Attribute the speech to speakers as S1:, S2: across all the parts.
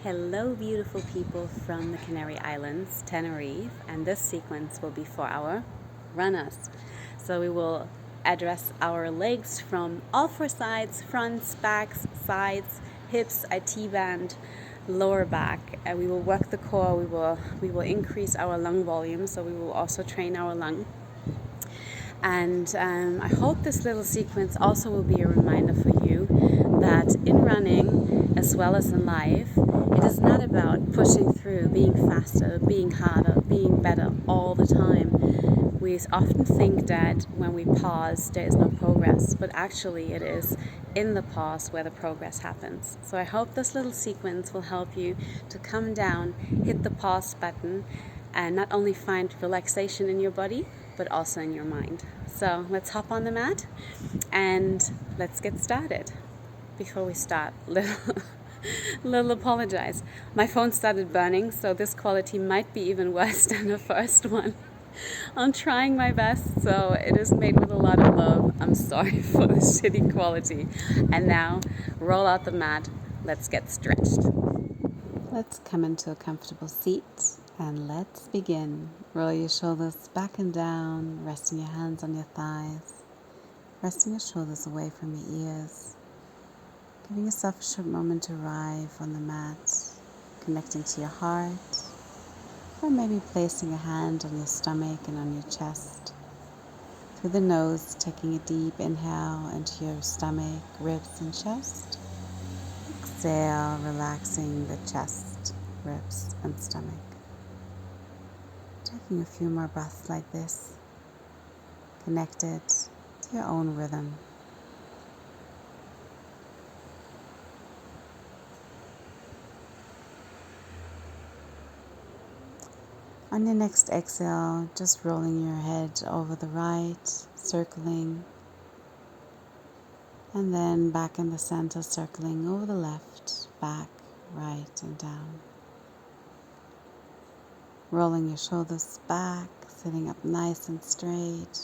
S1: Hello, beautiful people from the Canary Islands, Tenerife, and this sequence will be for our runners. So we will address our legs from all four sides: fronts, backs, sides, hips, a T-band, lower back. And we will work the core. We will increase our lung volume. So we will also train our lung. And I hope this little sequence also will be a reminder for you that in running, as well as in life, it is not about pushing through, being faster, being harder, being better all the time. We often think that when we pause, there is no progress, but actually it is in the pause where the progress happens. So I hope this little sequence will help you to come down, hit the pause button, and not only find relaxation in your body, but also in your mind. So let's hop on the mat and let's get started. Before we start, little apologize. My phone started burning, so this quality might be even worse than the first one. I'm trying my best, so it is made with a lot of love. I'm sorry for the shitty quality. And now, roll out the mat. Let's get stretched. Let's come into a comfortable seat and let's begin. Roll your shoulders back and down, resting your hands on your thighs, resting your shoulders away from your ears. Giving yourself a short moment to arrive on the mat, connecting to your heart, or maybe placing a hand on your stomach and on your chest. Through the nose, taking a deep inhale into your stomach, ribs, and chest. Exhale, relaxing the chest, ribs, and stomach. Taking a few more breaths like this, connected to your own rhythm. On your next exhale, just rolling your head over the right, circling, and then back in the center, circling over the left, back, right, and down. Rolling your shoulders back, sitting up nice and straight.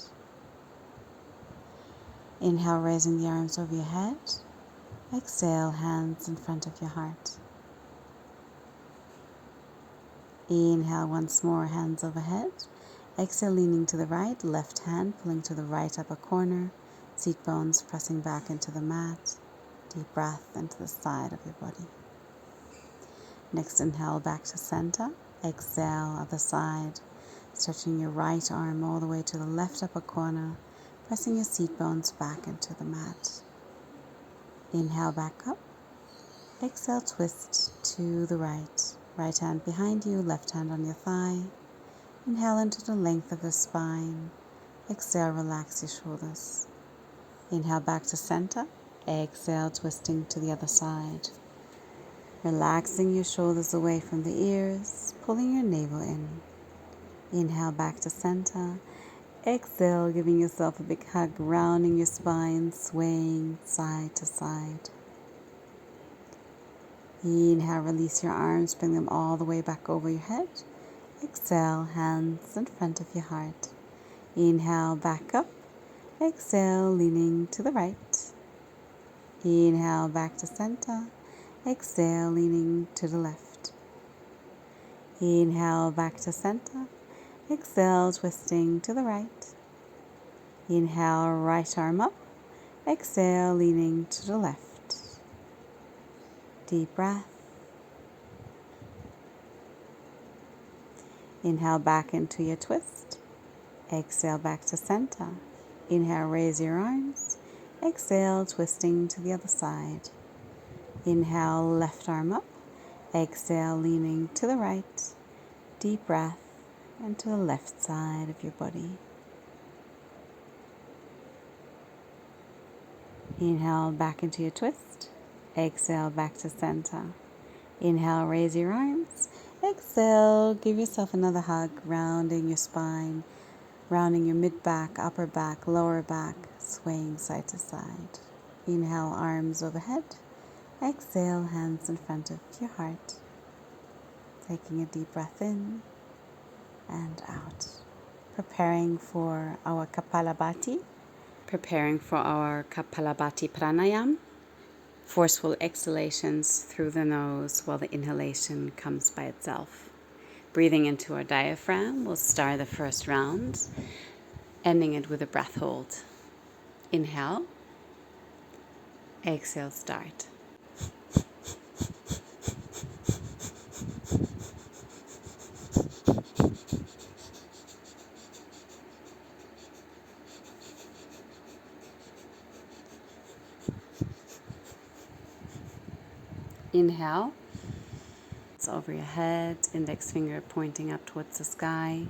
S1: Inhale, raising the arms over your head. Exhale, hands in front of your heart. Inhale once more, hands overhead. Exhale, leaning to the right, left hand pulling to the right upper corner, seat bones pressing back into the mat. Deep breath into the side of your body. Next, inhale back to center. Exhale, other side, stretching your right arm all the way to the left upper corner, pressing your seat bones back into the mat. Inhale back up. Exhale, twist to the right. Right hand behind you, left hand on your thigh. Inhale into the length of the spine. Exhale, relax your shoulders. Inhale back to center. Exhale, twisting to the other side. Relaxing your shoulders away from the ears, pulling your navel in. Inhale back to center. Exhale, giving yourself a big hug, rounding your spine, swaying side to side. Inhale, release your arms, bring them all the way back over your head. Exhale, hands in front of your heart. Inhale, back up. Exhale, leaning to the right. Inhale, back to center. Exhale, leaning to the left. Inhale, back to center. Exhale, twisting to the right. Inhale, right arm up. Exhale, leaning to the left. Deep breath. Inhale back into your twist. Exhale back to center. Inhale, raise your arms. Exhale, twisting to the other side. Inhale, left arm up. Exhale, leaning to the right. Deep breath into the left side of your body. Inhale back into your twist. Exhale back to center. Inhale, raise your arms. Exhale, give yourself another hug, rounding your spine, rounding your mid-back, upper back, lower back, swaying side to side. Inhale, arms overhead. Exhale, hands in front of your heart. Taking a deep breath in and out. Preparing for our Kapalabhati pranayam. Forceful exhalations through the nose while the inhalation comes by itself. Breathing into our diaphragm, we'll start the first round, ending it with a breath hold. Inhale, exhale, start. Inhale, it's over your head, index finger pointing up towards the sky.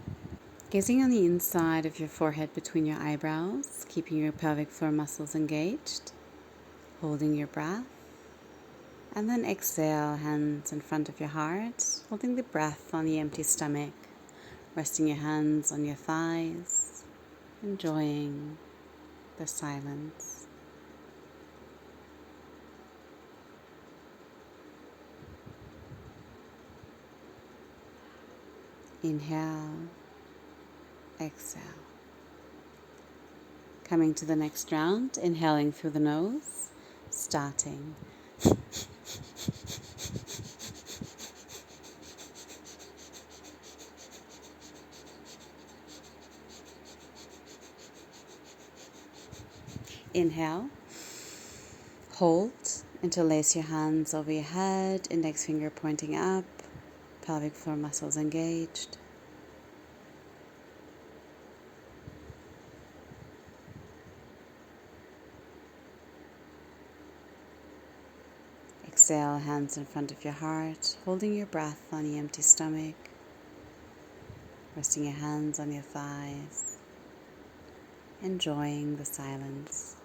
S1: Gazing on the inside of your forehead between your eyebrows, keeping your pelvic floor muscles engaged, holding your breath. And then exhale, hands in front of your heart, holding the breath on the empty stomach, resting your hands on your thighs, enjoying the silence. Inhale, exhale. Coming to the next round, inhaling through the nose, starting. Inhale, hold, interlace your hands over your head, index finger pointing up, pelvic floor muscles engaged. Exhale, hands in front of your heart, holding your breath on the empty stomach, resting your hands on your thighs, enjoying the silence.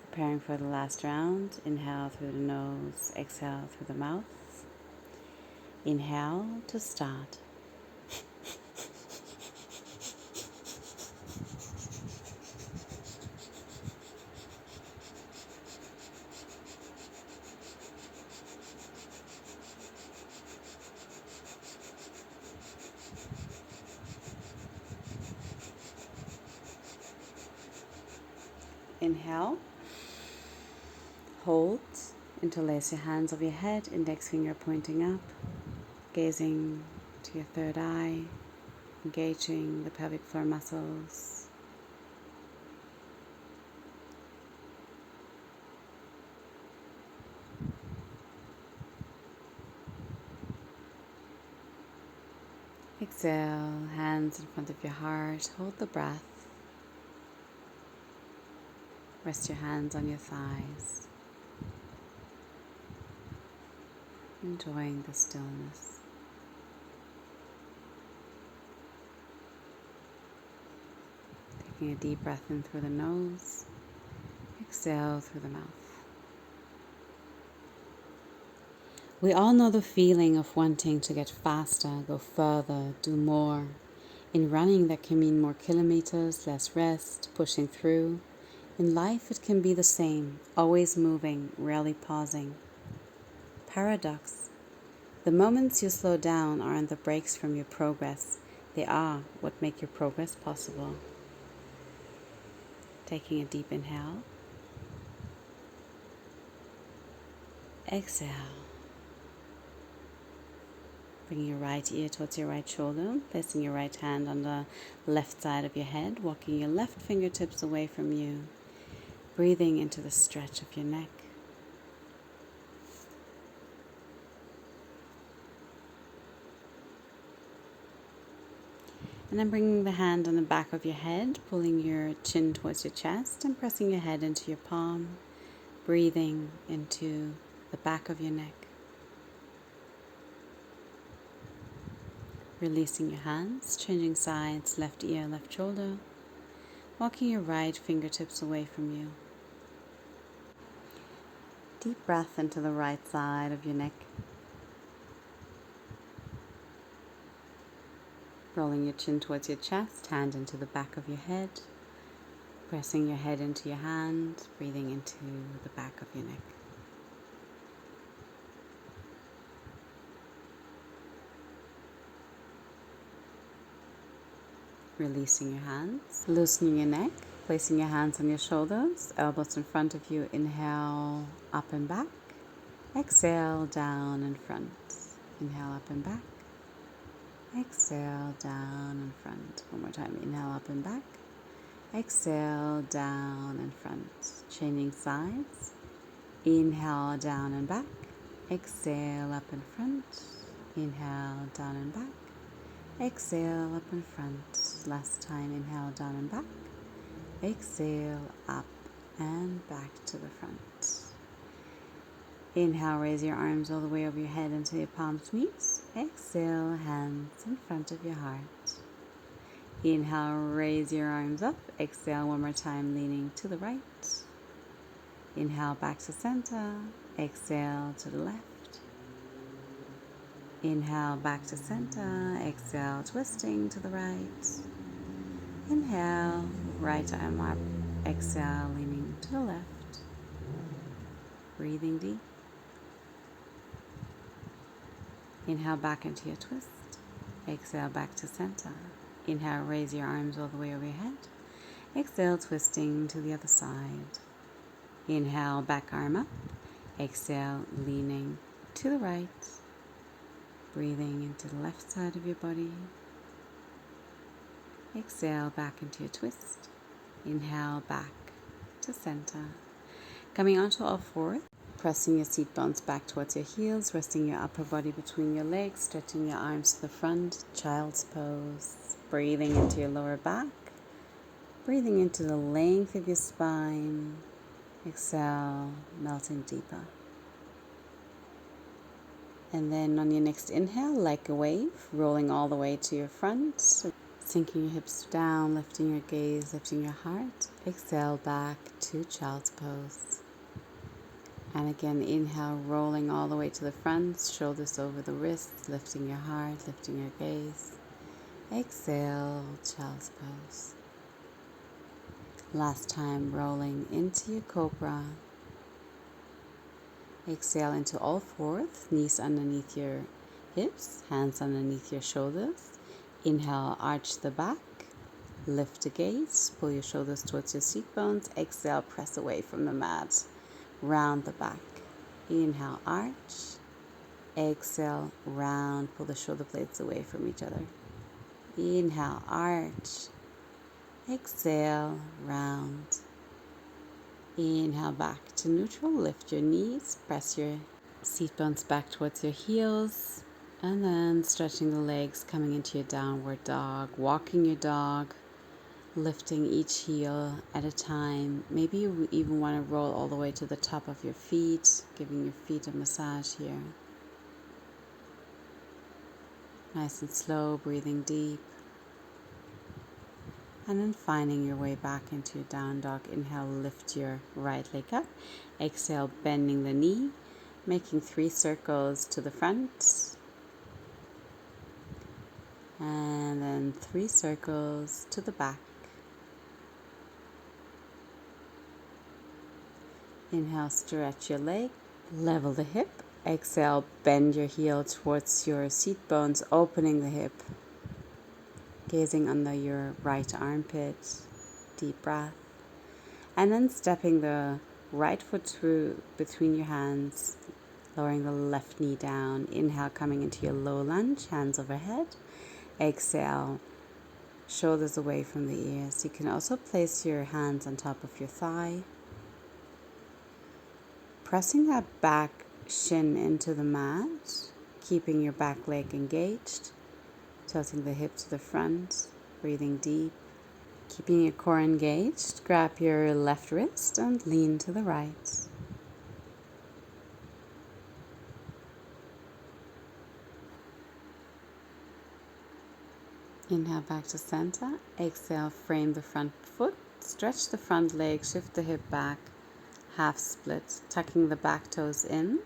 S1: Preparing for the last round, inhale through the nose, exhale through the mouth. Inhale to start. Inhale, hold, interlace your hands over your head, index finger pointing up, gazing to your third eye, engaging the pelvic floor muscles. Exhale, hands in front of your heart, hold the breath. Rest your hands on your thighs, enjoying the stillness. Taking a deep breath in through the nose, exhale through the mouth. We all know the feeling of wanting to get faster, go further, do more. In running, that can mean more kilometers, less rest, pushing through. In life, it can be the same, always moving, rarely pausing. Paradox. The moments you slow down aren't the breaks from your progress. They are what make your progress possible. Taking a deep inhale. Exhale. Bringing your right ear towards your right shoulder, placing your right hand on the left side of your head, walking your left fingertips away from you. Breathing into the stretch of your neck. And then bringing the hand on the back of your head, pulling your chin towards your chest and pressing your head into your palm. Breathing into the back of your neck. Releasing your hands, changing sides, left ear, left shoulder. Walking your right fingertips away from you. Deep breath into the right side of your neck. Rolling your chin towards your chest, hand into the back of your head. Pressing your head into your hand, breathing into the back of your neck. releasing your hands, loosening your neck, placing your hands on your shoulders, elbows in front of you. Inhale, up and back. Exhale, down and front. Inhale, up and back. Exhale, down and front. One more time. Inhale, up and back. Exhale, down and front. Changing sides. Inhale, down and back. Exhale, up and front. Inhale, down and back. Exhale, up and front. Last time. Inhale, down and back. Exhale, up and back to the front. Inhale, raise your arms all the way over your head until your palms meet. Exhale, hands in front of your heart. Inhale, raise your arms up. Exhale, one more time, leaning to the right. Inhale, back to center. Exhale, to the left. Inhale, back to center. Exhale, twisting to the right. Inhale, right arm up. Exhale, leaning to the left. Breathing deep. Inhale, back into your twist. Exhale, back to center. Inhale, raise your arms all the way over your head. Exhale, twisting to the other side. Inhale, back arm up. Exhale, leaning to the right. Breathing into the left side of your body. Exhale, back into your twist. Inhale, back to center. Coming onto all fours. Pressing your seat bones back towards your heels, resting your upper body between your legs, stretching your arms to the front, child's pose. Breathing into your lower back, breathing into the length of your spine. Exhale, melting deeper. And then on your next inhale, like a wave, rolling all the way to your front, sinking your hips down, lifting your gaze, lifting your heart. Exhale, back to child's pose. And again, inhale, rolling all the way to the front, shoulders over the wrists, lifting your heart, lifting your gaze. Exhale, child's pose. Last time, rolling into your cobra. Exhale into all fours, knees underneath your hips, hands underneath your shoulders. Inhale, arch the back, lift the gaze, pull your shoulders towards your seat bones. Exhale, press away from the mat. Round the back. Inhale, arch. Exhale, round. Pull the shoulder blades away from each other. Inhale, arch. Exhale, round. Inhale, back to neutral. Lift your knees. Press your seat bones back towards your heels. And then stretching the legs, coming into your downward dog. Walking your dog. Lifting each heel at a time. Maybe you even want to roll all the way to the top of your feet, giving your feet a massage here. Nice and slow, breathing deep. And then finding your way back into your down dog. Inhale, lift your right leg up. Exhale, bending the knee, making 3 circles to the front. And then 3 circles to the back. Inhale, stretch your leg, level the hip. Exhale, bend your heel towards your seat bones, opening the hip. Gazing under your right armpit, deep breath. And then stepping the right foot through between your hands, lowering the left knee down. Inhale, coming into your low lunge, hands overhead. Exhale, shoulders away from the ears. You can also place your hands on top of your thigh. Pressing that back shin into the mat, keeping your back leg engaged, tilting the hip to the front, breathing deep, keeping your core engaged. Grab your left wrist and lean to the right. Inhale back to center. Exhale, frame the front foot, stretch the front leg, shift the hip back. Half split, tucking the back toes in,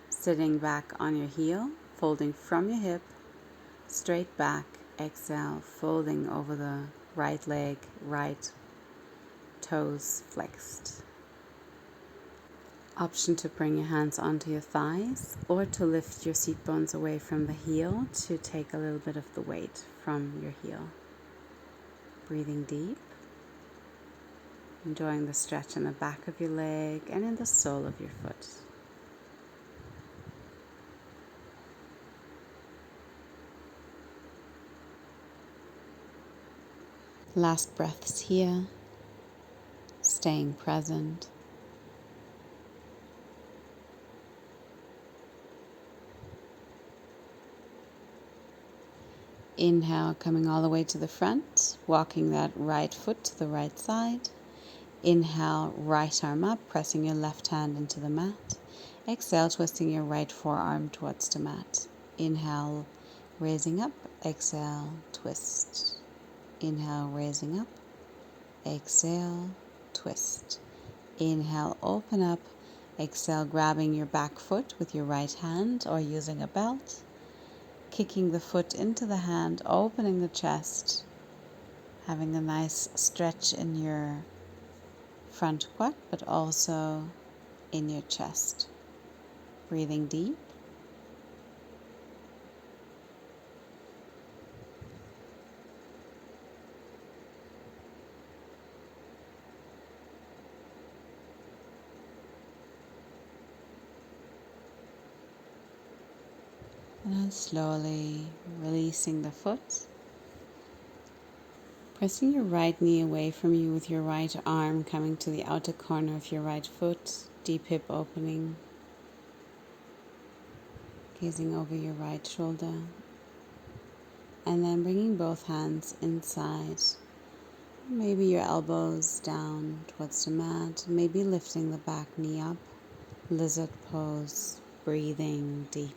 S1: sitting back on your heel, folding from your hip, straight back. Exhale, folding over the right leg, right toes flexed. Option to bring your hands onto your thighs or to lift your seat bones away from the heel to take a little bit of the weight from your heel. Breathing deep, enjoying the stretch in the back of your leg and in the sole of your foot. Last breaths here, staying present. Inhale, coming all the way to the front, walking that right foot to the right side. Inhale, right arm up, pressing your left hand into the mat. Exhale, twisting your right forearm towards the mat. Inhale, raising up. Exhale, twist. Inhale, raising up. Exhale, twist. Inhale, open up. Exhale, grabbing your back foot with your right hand or using a belt. Kicking the foot into the hand, opening the chest, having a nice stretch in your front quad, but also in your chest. Breathing deep. And then slowly releasing the foot. Pressing your right knee away from you with your right arm coming to the outer corner of your right foot. Deep hip opening. Gazing over your right shoulder. And then bringing both hands inside. Maybe your elbows down towards the mat. Maybe lifting the back knee up. Lizard pose. Breathing deep.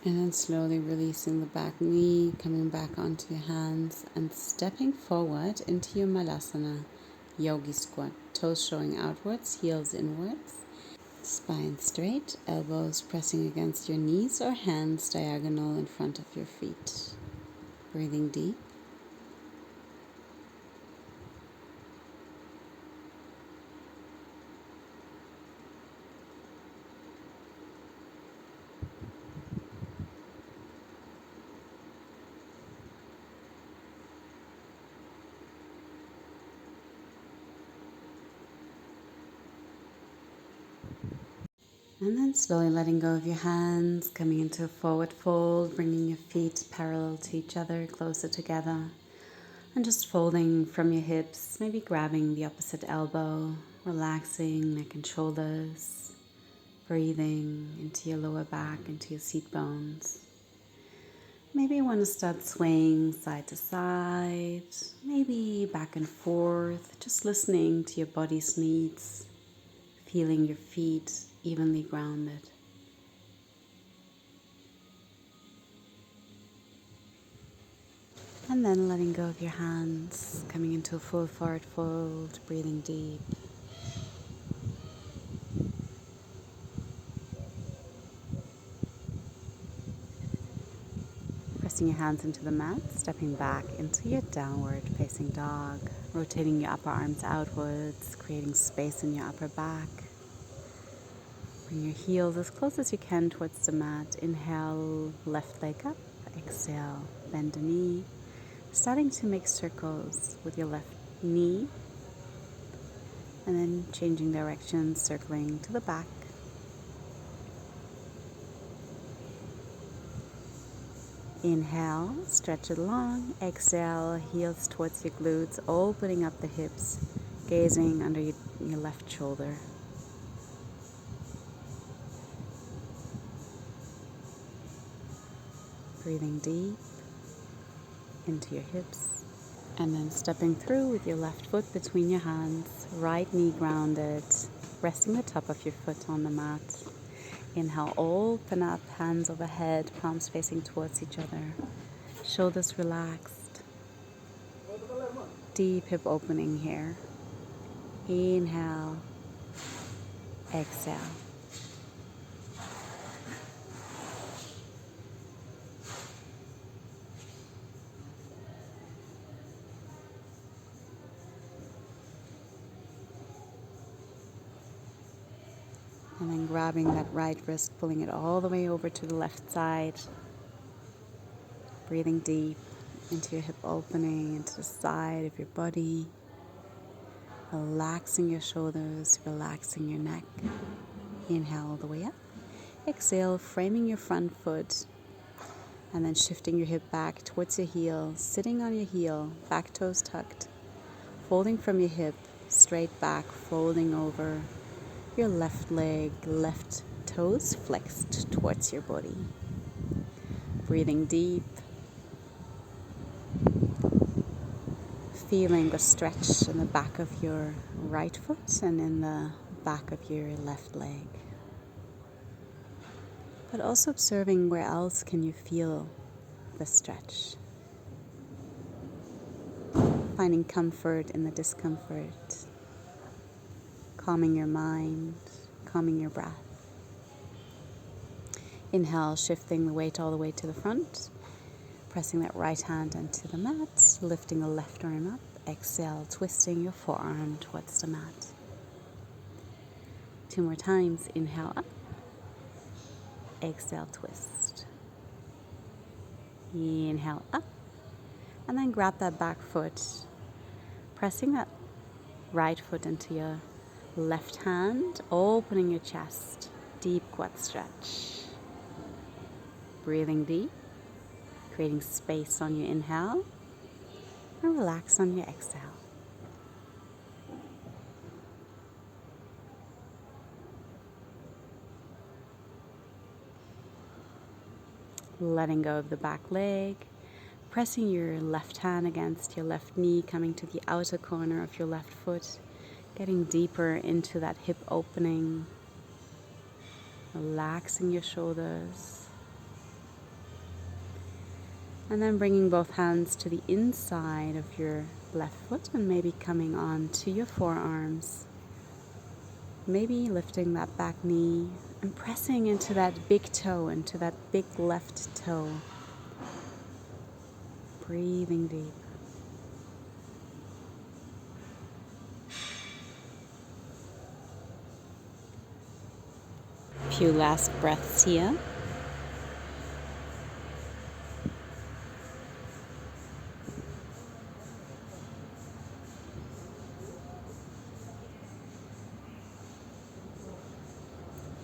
S1: And then slowly releasing the back knee, coming back onto your hands and stepping forward into your Malasana Yogi Squat. Toes showing outwards, heels inwards. Spine straight, elbows pressing against your knees or hands diagonal in front of your feet. Breathing deep. And then slowly letting go of your hands, coming into a forward fold, bringing your feet parallel to each other, closer together. And just folding from your hips, maybe grabbing the opposite elbow, relaxing neck and shoulders, breathing into your lower back, into your seat bones. Maybe you want to start swaying side to side, maybe back and forth, just listening to your body's needs, feeling your feet evenly grounded. And then letting go of your hands, coming into a full forward fold, breathing deep. Pressing your hands into the mat, stepping back into your downward facing dog, rotating your upper arms outwards, creating space in your upper back. Bring your heels as close as you can towards the mat. Inhale, left leg up. Exhale, bend the knee. Starting to make circles with your left knee. And then changing direction, circling to the back. Inhale, stretch it long. Exhale, heels towards your glutes, opening up the hips, gazing under your left shoulder. Breathing deep into your hips. And then stepping through with your left foot between your hands, right knee grounded, resting the top of your foot on the mat. Inhale, open up, hands overhead, palms facing towards each other. Shoulders relaxed. Deep hip opening here. Inhale, exhale. And then grabbing that right wrist, pulling it all the way over to the left side. Breathing deep into your hip opening, into the side of your body. Relaxing your shoulders, relaxing your neck. Inhale all the way up. Exhale, framing your front foot. And then shifting your hip back towards your heel, sitting on your heel, back toes tucked. Folding from your hip, straight back, folding over your left leg, left toes flexed towards your body. Breathing deep. Feeling the stretch in the back of your right foot and in the back of your left leg. But also observing where else can you feel the stretch. Finding comfort in the discomfort. Calming your mind, calming your breath. Inhale, shifting the weight all the way to the front. Pressing that right hand onto the mat, lifting the left arm up. Exhale, twisting your forearm towards the mat. 2 more times. Inhale up. Exhale, twist. Inhale up. And then grab that back foot. Pressing that right foot into your left hand, opening your chest. Deep quad stretch. Breathing deep. Creating space on your inhale. And relax on your exhale. Letting go of the back leg. Pressing your left hand against your left knee, coming to the outer corner of your left foot. Getting deeper into that hip opening. Relaxing your shoulders. And then bringing both hands to the inside of your left foot and maybe coming on to your forearms. Maybe lifting that back knee and pressing into that big toe, into that big left toe. Breathing deep. Few last breaths here.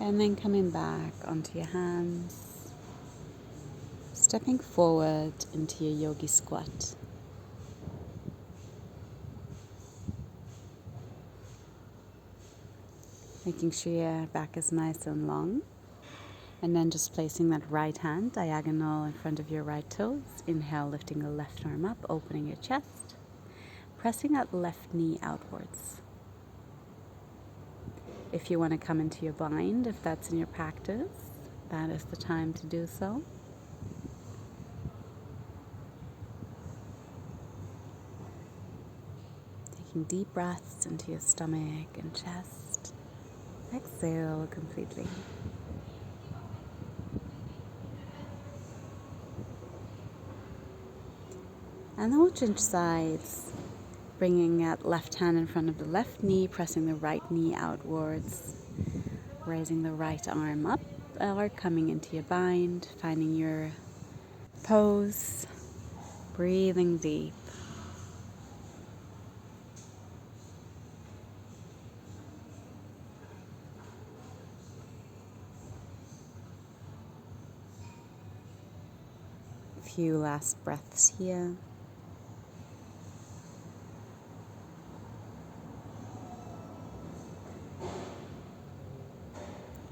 S1: And then coming back onto your hands, stepping forward into your yogi squat. Making sure your back is nice and long. And then just placing that right hand diagonal in front of your right toes. Inhale, lifting the left arm up, opening your chest. Pressing that left knee outwards. If you want to come into your bind, if that's in your practice, that is the time to do so. Taking deep breaths into your stomach and chest. Exhale completely. And then we'll change sides. Bringing that left hand in front of the left knee, pressing the right knee outwards, raising the right arm up, or coming into your bind, finding your pose, breathing deep. A few last breaths here.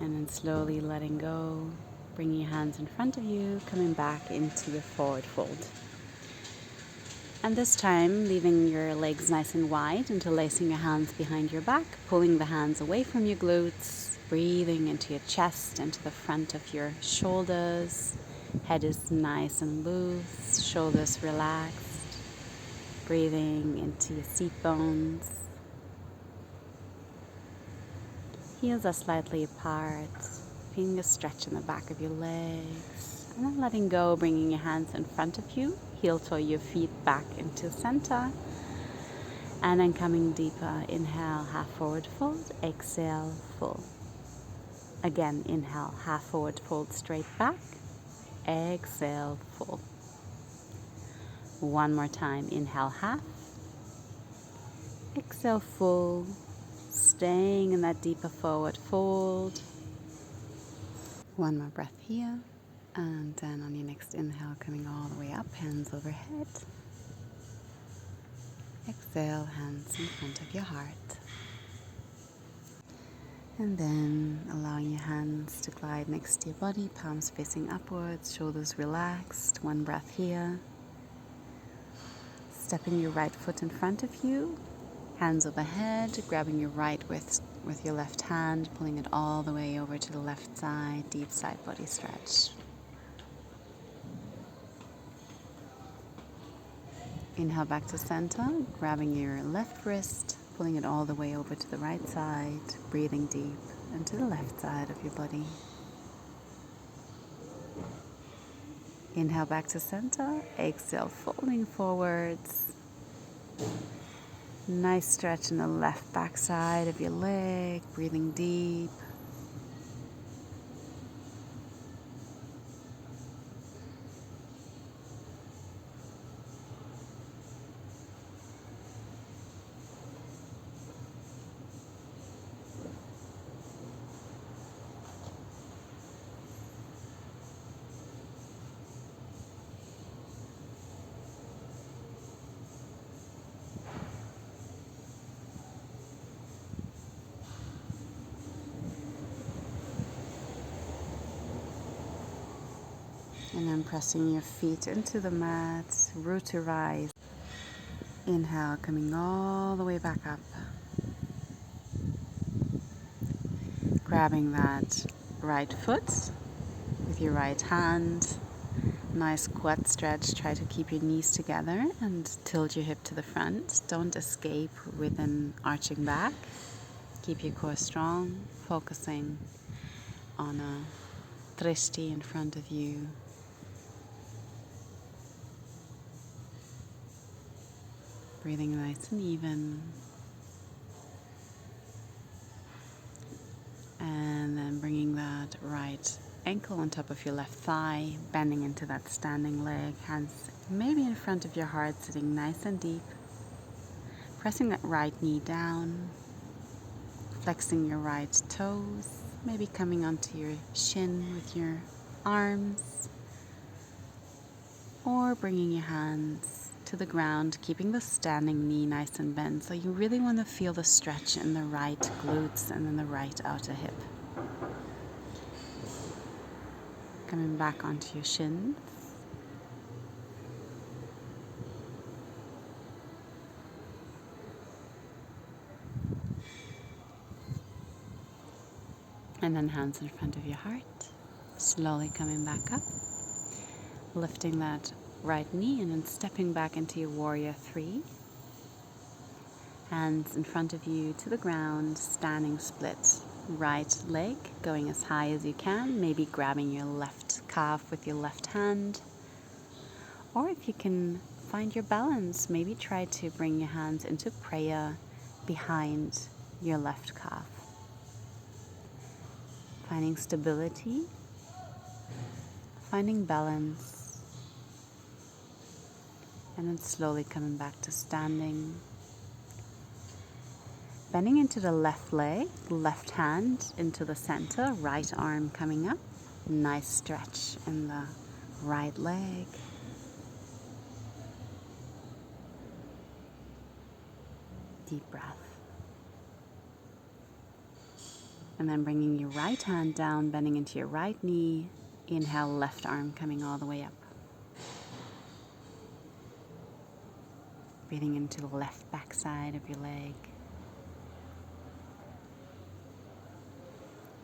S1: And then slowly letting go, bringing your hands in front of you, coming back into your forward fold. And this time, leaving your legs nice and wide, interlacing your hands behind your back, pulling the hands away from your glutes, breathing into your chest, into the front of your shoulders. Head is nice and loose, shoulders relaxed, breathing into your seat bones. Heels are slightly apart, feeling a stretch in the back of your legs. And then letting go, bringing your hands in front of you, heel toe your feet back into center. And then coming deeper, inhale, half forward fold, exhale, full. Again, inhale, half forward fold straight back. Exhale, fold. One more time, inhale, half. Exhale, full. Staying in that deeper forward fold. One more breath here. And then on your next inhale, coming all the way up, hands overhead. Exhale, hands in front of your heart. And then allowing your hands to glide next to your body, palms facing upwards, shoulders relaxed. One breath here. Stepping your right foot in front of you, hands overhead, grabbing your right wrist with your left hand, pulling it all the way over to the left side, deep side body stretch. Inhale back to center, grabbing your left wrist, pulling it all the way over to the right side, breathing deep into the left side of your body. Inhale back to center, exhale, folding forwards. Nice stretch in the left back side of your leg, breathing deep. And then pressing your feet into the mat, root to rise. Inhale, coming all the way back up. Grabbing that right foot with your right hand. Nice quad stretch. Try to keep your knees together and tilt your hip to the front. Don't escape with an arching back. Keep your core strong, focusing on a drishti in front of you. Breathing nice and even. And then bringing that right ankle on top of your left thigh, bending into that standing leg, hands maybe in front of your heart, sitting nice and deep. Pressing that right knee down, flexing your right toes, maybe coming onto your shin with your arms, or bringing your hands to the ground, keeping the standing knee nice and bent. So you really want to feel the stretch in the right glutes and then the right outer hip. Coming back onto your shins. And then hands in front of your heart. Slowly coming back up. Lifting that right knee and then stepping back into your warrior three. Hands in front of you to the ground, standing split. Right leg going as high as you can, maybe grabbing your left calf with your left hand. Or if you can find your balance, maybe try to bring your hands into prayer behind your left calf. Finding stability, finding balance, and then slowly coming back to standing. Bending into the left leg, left hand into the center, right arm coming up. Nice stretch in the right leg. Deep breath. And then bringing your right hand down, bending into your right knee. Inhale, left arm coming all the way up. Breathing into the left back side of your leg.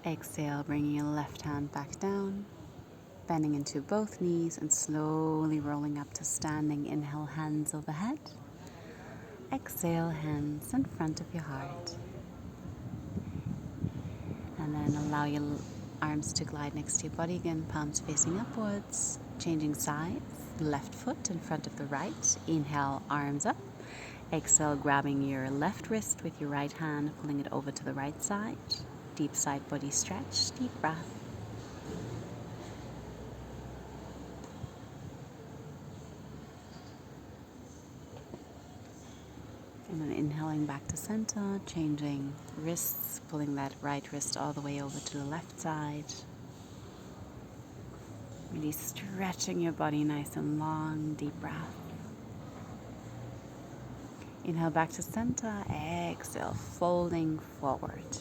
S1: Exhale, bringing your left hand back down, bending into both knees and slowly rolling up to standing. Inhale, hands overhead. Exhale, hands in front of your heart. And then allow your arms to glide next to your body again, palms facing upwards, changing sides. Left foot in front of the right. Inhale, arms up. Exhale, grabbing your left wrist with your right hand, pulling it over to the right side. deep side body stretch. Deep breath. And then inhaling back to center, changing wrists, pulling that right wrist all the way over to the left side. Really stretching your body nice and long, deep breath. Inhale back to center, exhale, folding forward.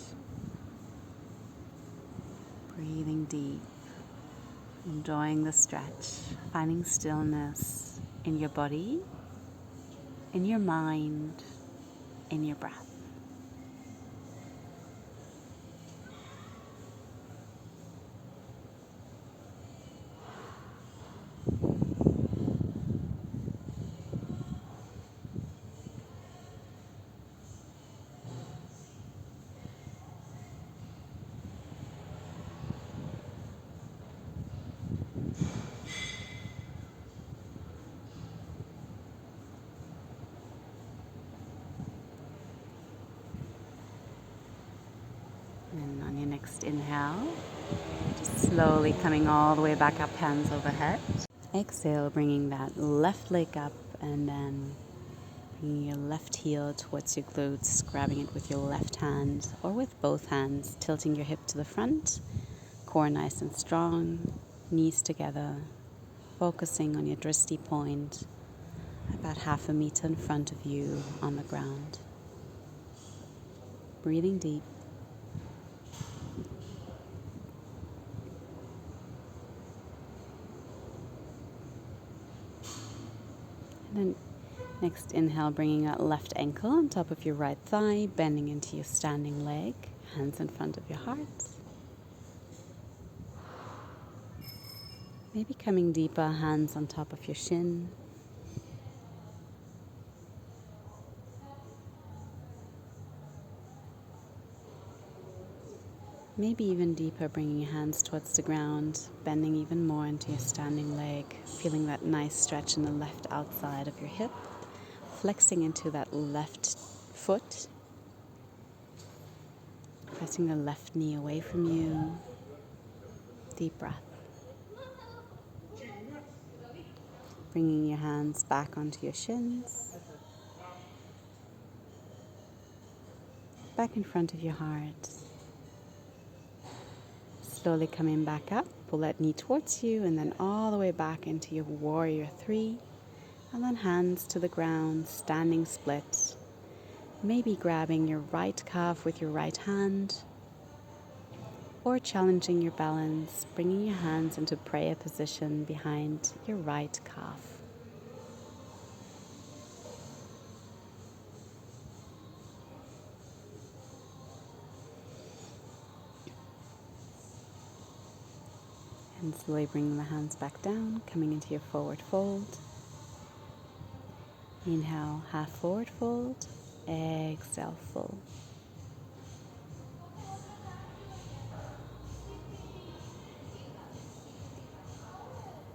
S1: Breathing deep, enjoying the stretch, finding stillness in your body, in your mind, in your breath. And on your next inhale, just slowly coming all the way back up, hands overhead. Exhale, bringing that left leg up and then bringing your left heel towards your glutes, grabbing it with your left hand or with both hands, tilting your hip to the front, core nice and strong, knees together, focusing on your drishti point, about 1/2 meter in front of you on the ground. Breathing deep. And then next inhale, bringing that left ankle on top of your right thigh, bending into your standing leg, hands in front of your heart. Maybe coming deeper, hands on top of your shin. Maybe even deeper, bringing your hands towards the ground, bending even more into your standing leg, feeling that nice stretch in the left outside of your hip, flexing into that left foot, pressing the left knee away from you. Deep breath. Bringing your hands back onto your shins, back in front of your heart. Slowly coming back up, pull that knee towards you and then all the way back into your warrior 3. And then hands to the ground, standing split. Maybe grabbing your right calf with your right hand or challenging your balance, bringing your hands into prayer position behind your right calf. And slowly bringing the hands back down, coming into your forward fold. Inhale, half forward fold. Exhale, full.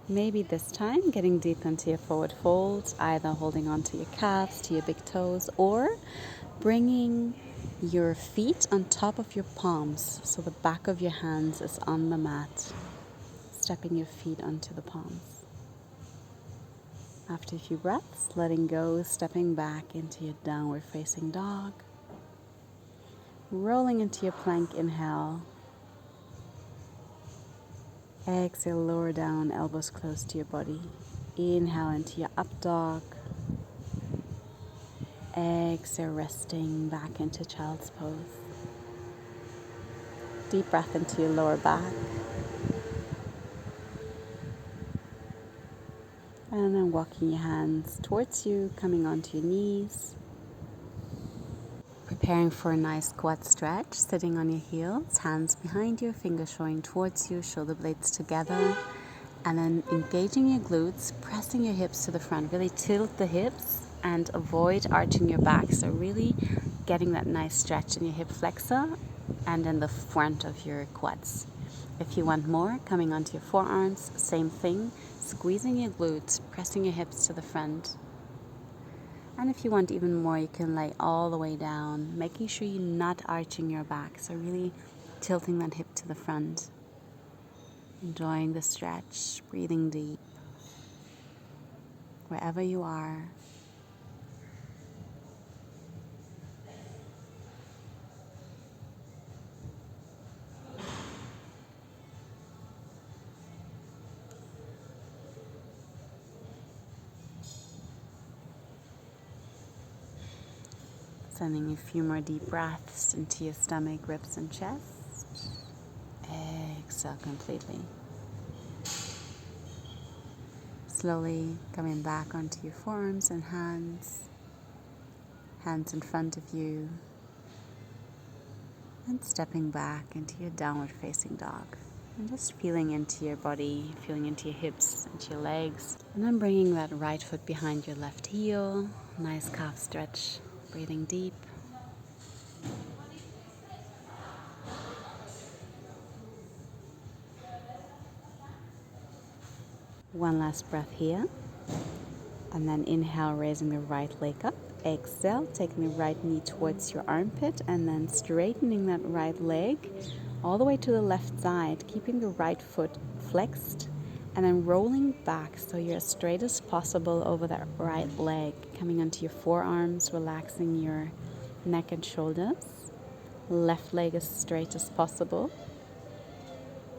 S1: Maybe this time getting deep into your forward fold, either holding onto your calves, to your big toes, or bringing your feet on top of your palms so the back of your hands is on the mat. Stepping your feet onto the palms. After a few breaths, letting go, stepping back into your downward facing dog. Rolling into your plank, inhale. Exhale, lower down, elbows close to your body. Inhale into your up dog. Exhale, resting back into child's pose. Deep breath into your lower back. And then walking your hands towards you, coming onto your knees. Preparing for a nice quad stretch, sitting on your heels, hands behind you, fingers showing towards you, shoulder blades together. And then engaging your glutes, pressing your hips to the front. Really tilt the hips and avoid arching your back. So really getting that nice stretch in your hip flexor and in the front of your quads. If you want more, coming onto your forearms, same thing. Squeezing your glutes, pressing your hips to the front. And if you want even more, you can lay all the way down, making sure you're not arching your back. So really tilting that hip to the front, enjoying the stretch, breathing deep, wherever you are. Sending a few more deep breaths into your stomach, ribs, and chest. Exhale completely. Slowly coming back onto your forearms and hands. Hands in front of you. And stepping back into your downward facing dog. And just feeling into your body, feeling into your hips, into your legs. And then bringing that right foot behind your left heel. Nice calf stretch. Breathing deep. One last breath here. And then inhale, raising the right leg up. Exhale, taking the right knee towards your armpit and then straightening that right leg all the way to the left side, keeping the right foot flexed and then rolling back so you're as straight as possible over that right leg, coming onto your forearms, relaxing your neck and shoulders. Left leg as straight as possible.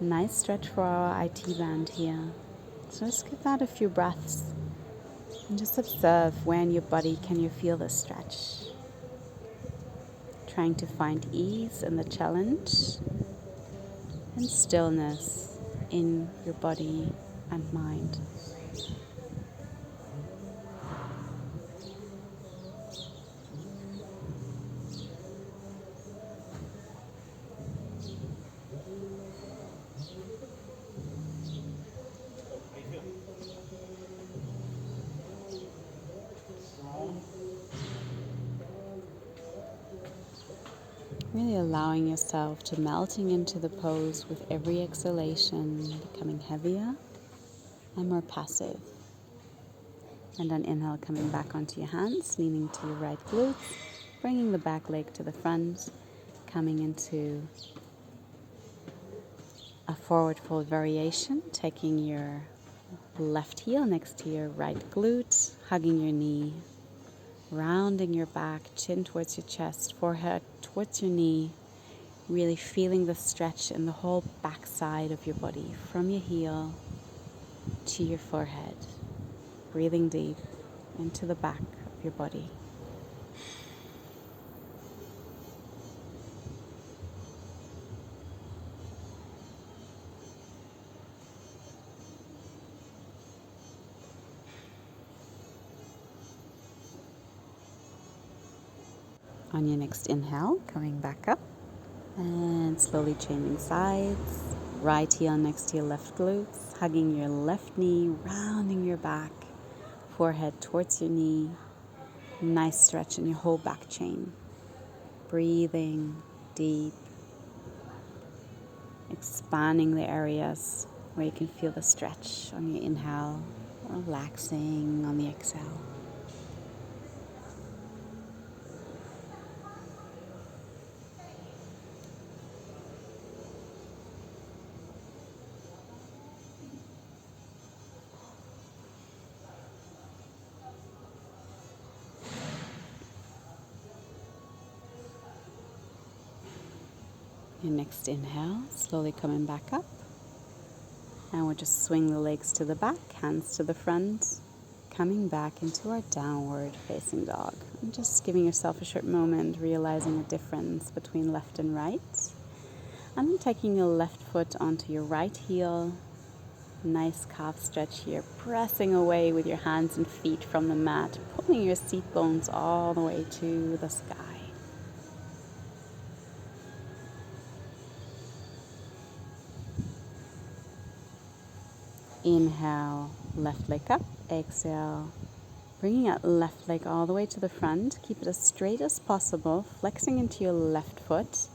S1: Nice stretch for our IT band here. So just give that a few breaths. And just observe where in your body can you feel the stretch. Trying to find ease in the challenge and stillness in your body and mind. Really allowing yourself to melting into the pose with every exhalation, becoming heavier and more passive. And on inhale, coming back onto your hands, leaning to your right glutes, bringing the back leg to the front, coming into a forward fold variation, taking your left heel next to your right glute, hugging your knee, rounding your back, chin towards your chest, forehead towards your knee, really feeling the stretch in the whole back side of your body, from your heel to your forehead, breathing deep into the back of your body. On your next inhale, coming back up and slowly changing sides. Right heel next to your left glutes, hugging your left knee, rounding your back, forehead towards your knee. Nice stretch in your whole back chain. Breathing deep, expanding the areas where you can feel the stretch on your inhale, relaxing on the exhale. Your next inhale, slowly coming back up. And we'll just swing the legs to the back, hands to the front, coming back into our downward facing dog. And just giving yourself a short moment, realizing the difference between left and right. And then taking your left foot onto your right heel. Nice calf stretch here, pressing away with your hands and feet from the mat, pulling your seat bones all the way to the sky. Inhale, left leg up. Exhale, bringing that left leg all the way to the front. Keep it as straight as possible, flexing into your left foot,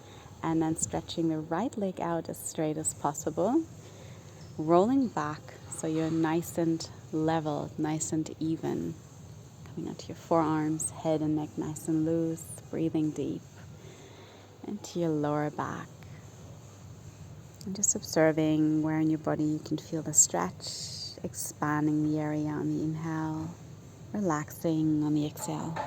S1: and then stretching the right leg out as straight as possible. Rolling back so you're nice and level, nice and even. Coming onto your forearms, head and neck nice and loose, breathing deep into your lower back. And just observing where in your body you can feel the stretch, expanding the area on the inhale, relaxing on the exhale.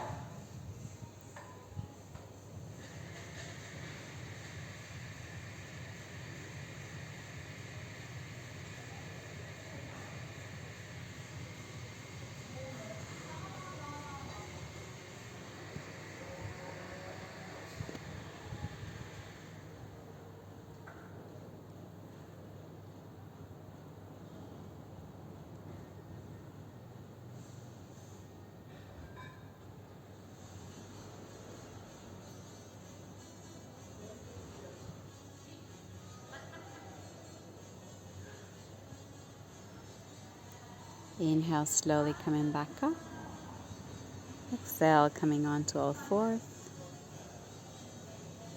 S1: Inhale, slowly coming back up. Exhale, coming onto all fours.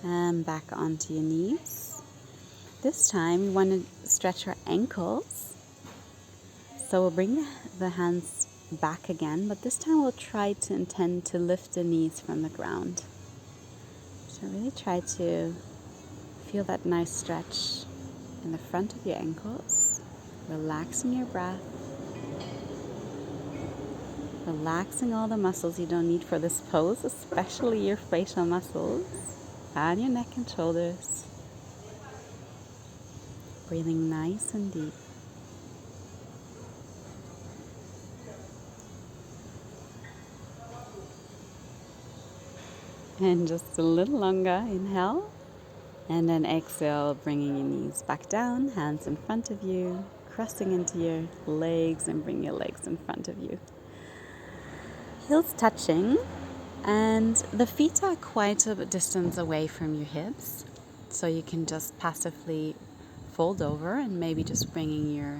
S1: And back onto your knees. This time, we want to stretch our ankles. So we'll bring the hands back again, but this time we'll try to intend to lift the knees from the ground. So really try to feel that nice stretch in the front of your ankles, relaxing your breath, relaxing all the muscles you don't need for this pose, especially your facial muscles and your neck and shoulders. Breathing nice and deep. And just a little longer, inhale. And then exhale, bringing your knees back down, hands in front of you, crossing into your legs and bring your legs in front of you. Heels touching, and the feet are quite a distance away from your hips. So you can just passively fold over and maybe just bringing your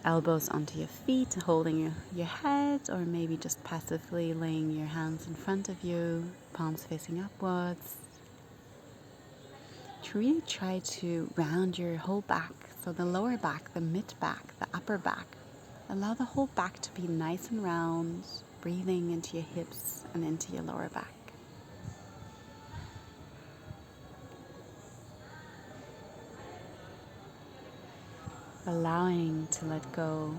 S1: elbows onto your feet, holding your head, or maybe just passively laying your hands in front of you, palms facing upwards. To really try to round your whole back, so the lower back, the mid back, the upper back. Allow the whole back to be nice and round, breathing into your hips and into your lower back. Allowing to let go,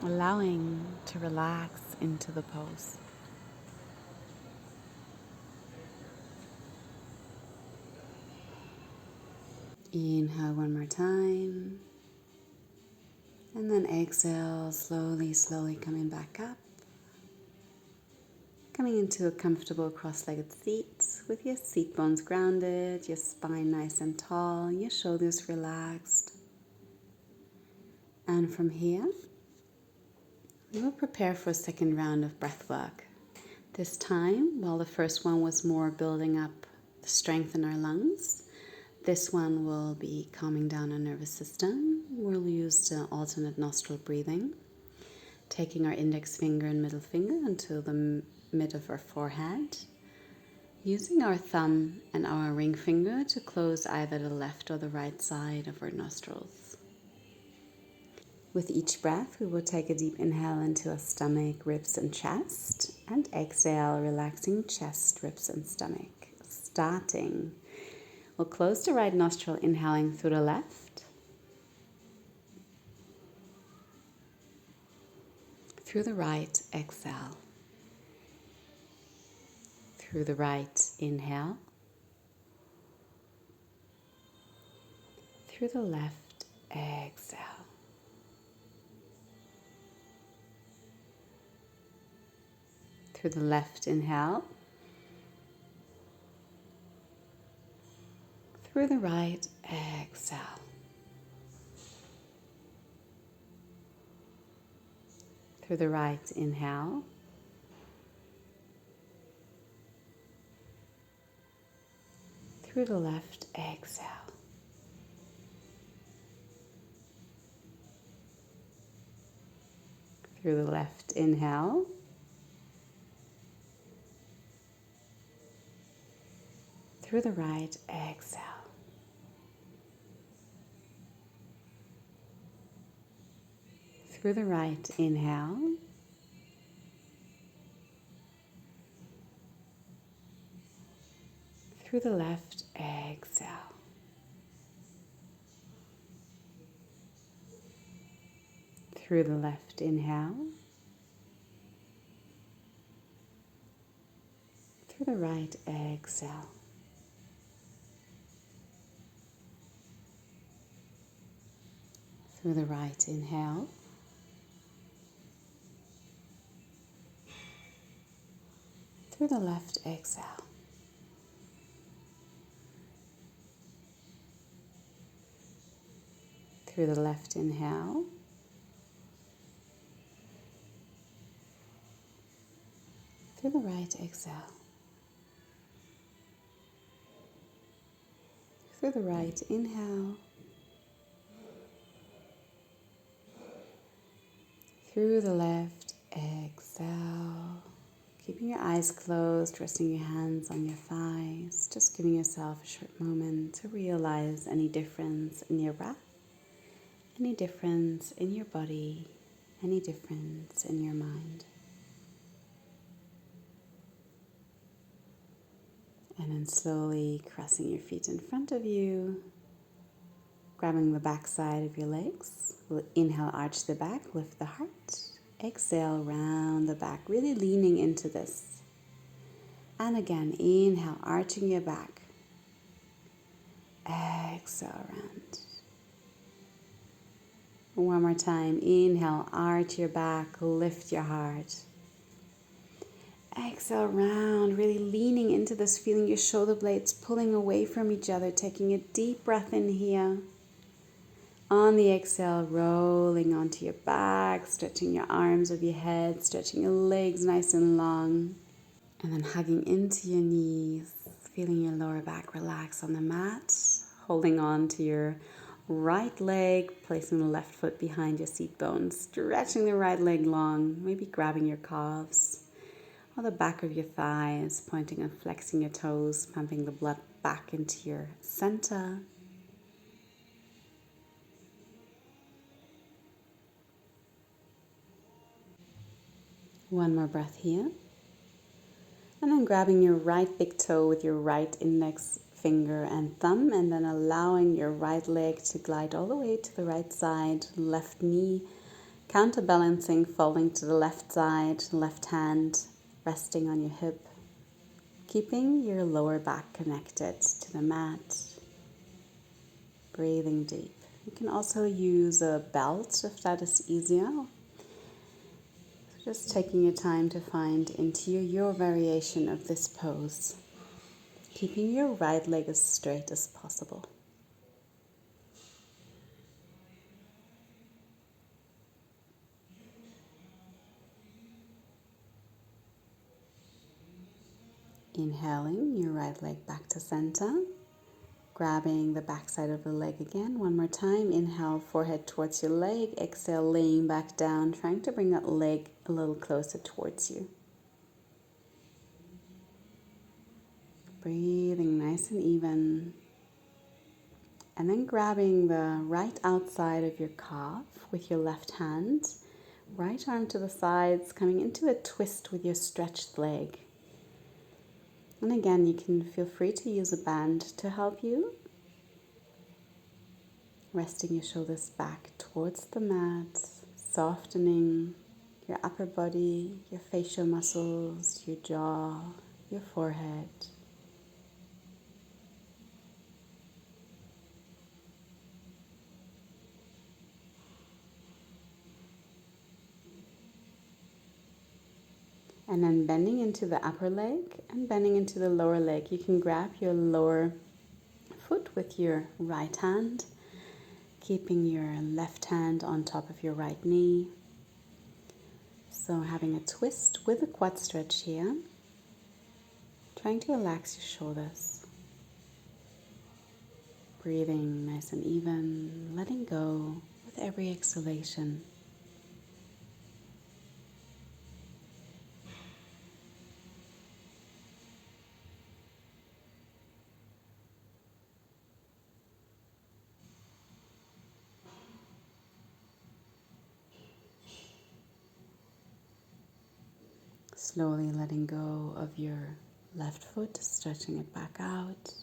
S1: allowing to relax into the pose. Inhale one more time. And then exhale, slowly coming back up. Coming into a comfortable cross-legged seat with your seat bones grounded, your spine nice and tall, your shoulders relaxed. And from here, we will prepare for a second round of breath work. This time, while the first one was more building up the strength in our lungs, this one will be calming down our nervous system. We'll use the alternate nostril breathing, taking our index finger and middle finger until the mid of our forehead, using our thumb and our ring finger to close either the left or the right side of our nostrils. With each breath, we will take a deep inhale into our stomach, ribs, and chest, and exhale, relaxing chest, ribs, and stomach. Starting, we'll close the right nostril, inhaling through the left, through the right, exhale. Through the right, inhale. Through the left, exhale. Through the left, inhale. Through the right, exhale. Through the right, inhale. Through the left, exhale. Through the left, inhale. Through the right, exhale. Through the right, inhale. Through the left, exhale. Through the left, inhale. Through the right, exhale. Through the right, inhale. Through the left, exhale. Through the left, inhale. Through the right, exhale. Through the right, inhale. Through the left, exhale. Keeping your eyes closed, resting your hands on your thighs, just giving yourself a short moment to realize any difference in your breath, any difference in your body, any difference in your mind. And then slowly crossing your feet in front of you, grabbing the back side of your legs. We'll inhale, arch the back, lift the heart. Exhale, round the back, really leaning into this. And again, inhale, arching your back. Exhale, round. One more time, inhale, arch your back, lift your heart. Exhale, round, really leaning into this, feeling your shoulder blades pulling away from each other, taking a deep breath in here. On the exhale, rolling onto your back, stretching your arms over your head, stretching your legs nice and long. And then hugging into your knees, feeling your lower back relax on the mat, holding on to your right leg, placing the left foot behind your seat bone, stretching the right leg long, maybe grabbing your calves or the back of your thighs, pointing and flexing your toes, pumping the blood back into your center. One more breath here. And then grabbing your right big toe with your right index finger and thumb, and then allowing your right leg to glide all the way to the right side, left knee counterbalancing, falling to the left side, left hand resting on your hip, keeping your lower back connected to the mat. Breathing deep. You can also use a belt if that is easier. Just taking your time to find into your variation of this pose, keeping your right leg as straight as possible. Inhaling your right leg back to center, grabbing the back side of the leg again. One more time. Inhale, forehead towards your leg. Exhale, laying back down, trying to bring that leg a little closer towards you. Breathing nice and even. And then grabbing the right outside of your calf with your left hand. Right arm to the sides, coming into a twist with your stretched leg. And again, you can feel free to use a band to help you. Resting your shoulders back towards the mat, softening your upper body, your facial muscles, your jaw, your forehead. And then bending into the upper leg and bending into the lower leg. You can grab your lower foot with your right hand, keeping your left hand on top of your right knee. So having a twist with a quad stretch here. Trying to relax your shoulders. Breathing nice and even, letting go with every exhalation. Slowly letting go of your Left foot, stretching it back out.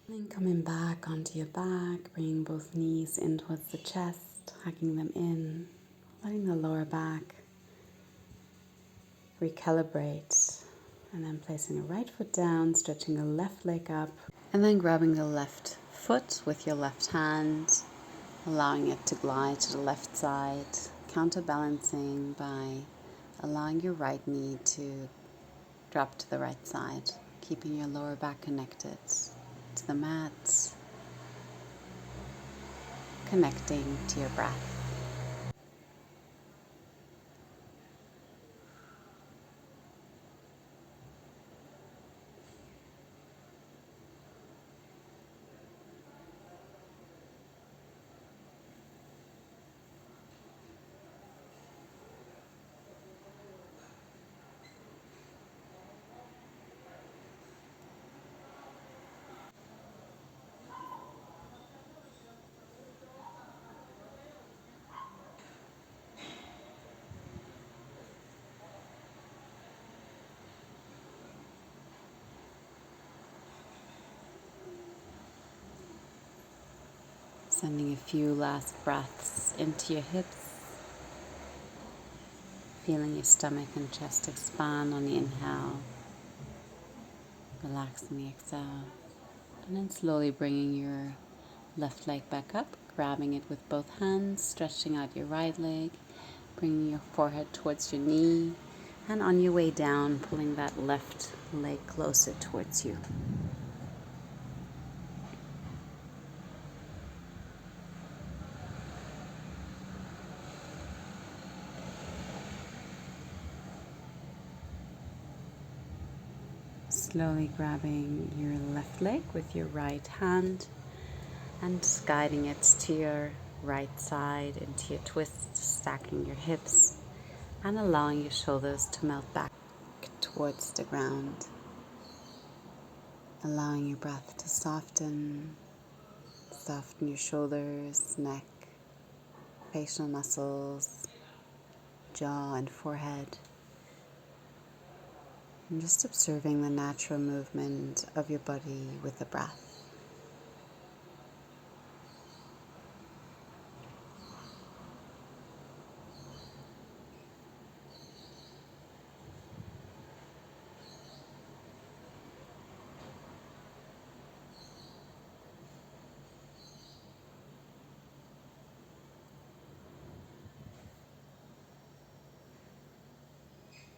S1: And then coming back onto your back, bringing both knees in towards the chest, hugging them in, letting the lower back recalibrate. And then placing the right foot down, stretching the left leg up, and then grabbing the left foot with your left hand, allowing it to glide to the left side, counterbalancing by allowing your right knee to drop to the right side, keeping your lower back connected to the mat, connecting to your breath. Sending a few last breaths into your hips, feeling your stomach and chest expand on the inhale, relax on the exhale, and then slowly bringing your left leg back up, grabbing it with both hands, stretching out your right leg, bringing your forehead towards your knee, and on your way down, pulling that left leg closer towards you. Slowly grabbing your left leg with your right hand and just guiding it to your right side into your twist, stacking your hips and allowing your shoulders to melt back towards the ground. Allowing your breath to soften your shoulders, neck, facial muscles, jaw and forehead. And just observing the natural movement of your body with the breath.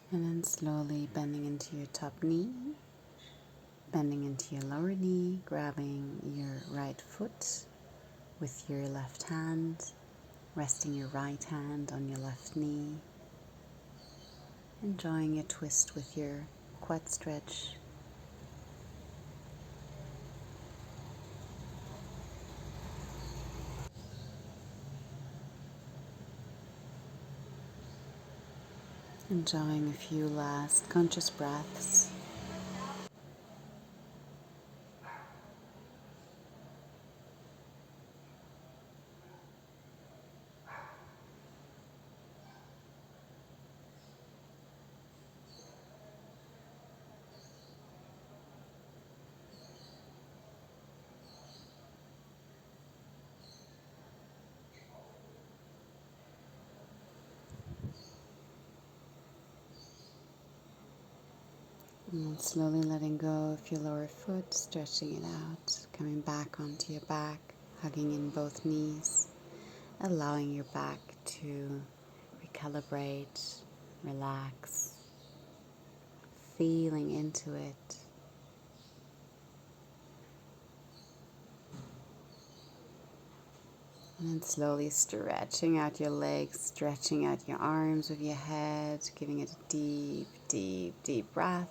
S1: And then slowly bending into your top knee, bending into your lower knee, grabbing your right foot with your left hand, resting your right hand on your left knee, enjoying a twist with your quad stretch. Enjoying a few last conscious breaths. And slowly letting go of your lower foot, stretching it out, coming back onto your back, hugging in both knees, allowing your back to recalibrate, relax, feeling into it. And then slowly stretching out your legs, stretching out your arms with your head, giving it a deep, deep, deep breath.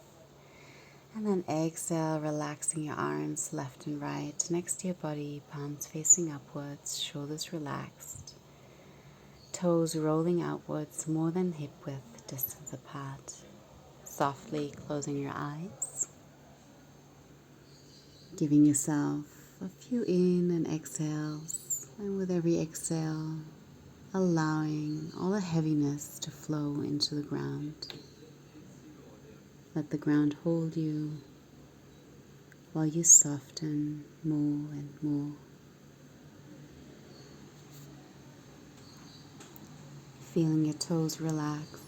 S1: And then exhale, relaxing your arms left and right next to your body, palms facing upwards, shoulders relaxed, toes rolling outwards more than hip width distance apart. Softly closing your eyes, giving yourself a few in and exhales, and with every exhale, allowing all the heaviness to flow into the ground. Let the ground hold you. while you soften more and more. Feeling your toes relax,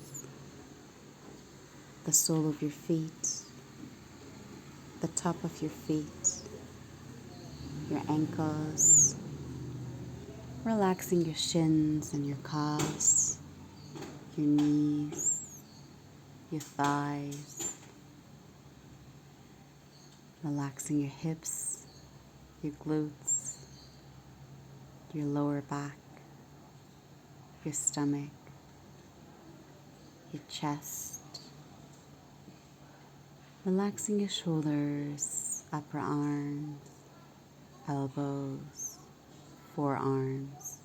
S1: the sole of your feet, the top of your feet, your ankles, relaxing your shins and your calves, your knees, your thighs, relaxing your hips, your glutes, your lower back, your stomach, your chest, relaxing your shoulders, upper arms, elbows, forearms,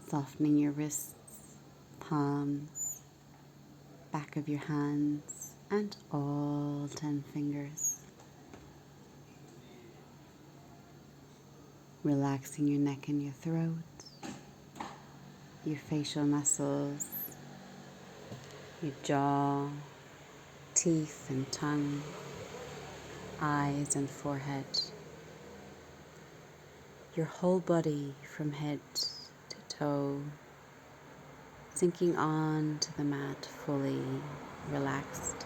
S1: softening your wrists, palms, back of your hands, and all 10 fingers. Relaxing your neck and your throat, your facial muscles, your jaw, teeth and tongue, eyes and forehead, your whole body from head to toe, sinking on to the mat fully relaxed.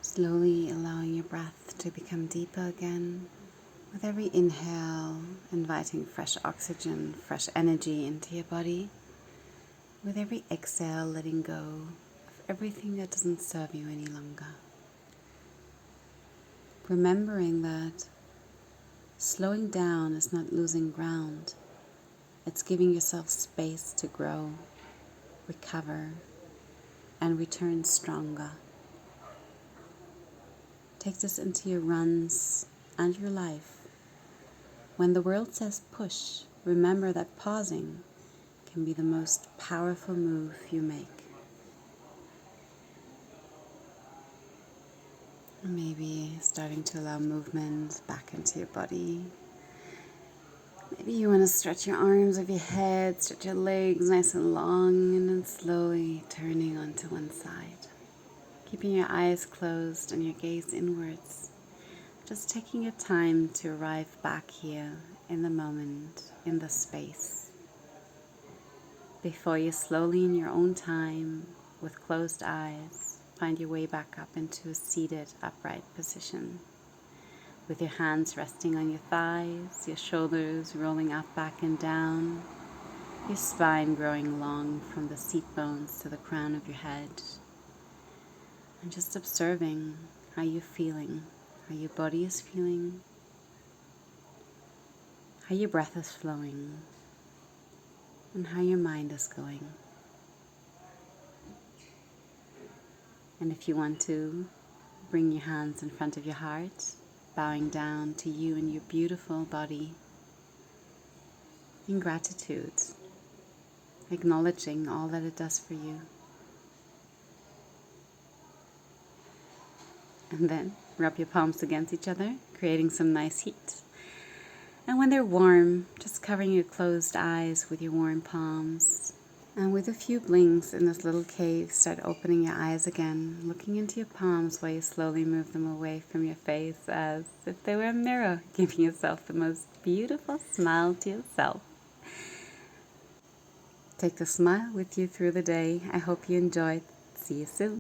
S1: Slowly allowing your breath to become deeper again. With every inhale, inviting fresh oxygen, fresh energy into your body. With every exhale, letting go of everything that doesn't serve you any longer. Remembering that slowing down is not losing ground. It's giving yourself space to grow, recover, and return stronger. Take this into your runs and your life. When the world says push, remember that pausing can be the most powerful move you make. Maybe starting to allow movement back into your body. Maybe you want to stretch your arms over your head, stretch your legs nice and long, and then slowly turning onto one side. Keeping your eyes closed and your gaze inwards. Just taking your time to arrive back here in the moment, in the space. Before you slowly in your own time, with closed eyes, find your way back up into a seated upright position. With your hands resting on your thighs, your shoulders rolling up, back and down, your spine growing long from the seat bones to the crown of your head. And just observing how you're feeling, how your body is feeling, how your breath is flowing, and how your mind is going. And if you want to, bring your hands in front of your heart, bowing down to you and your beautiful body in gratitude, acknowledging all that it does for you. And then rub your palms against each other, creating some nice heat. And when they're warm, just covering your closed eyes with your warm palms. And with a few blinks in this little cave, start opening your eyes again, looking into your palms while you slowly move them away from your face as if they were a mirror, giving yourself the most beautiful smile to yourself. Take the smile with you through the day. I hope you enjoyed. See you soon.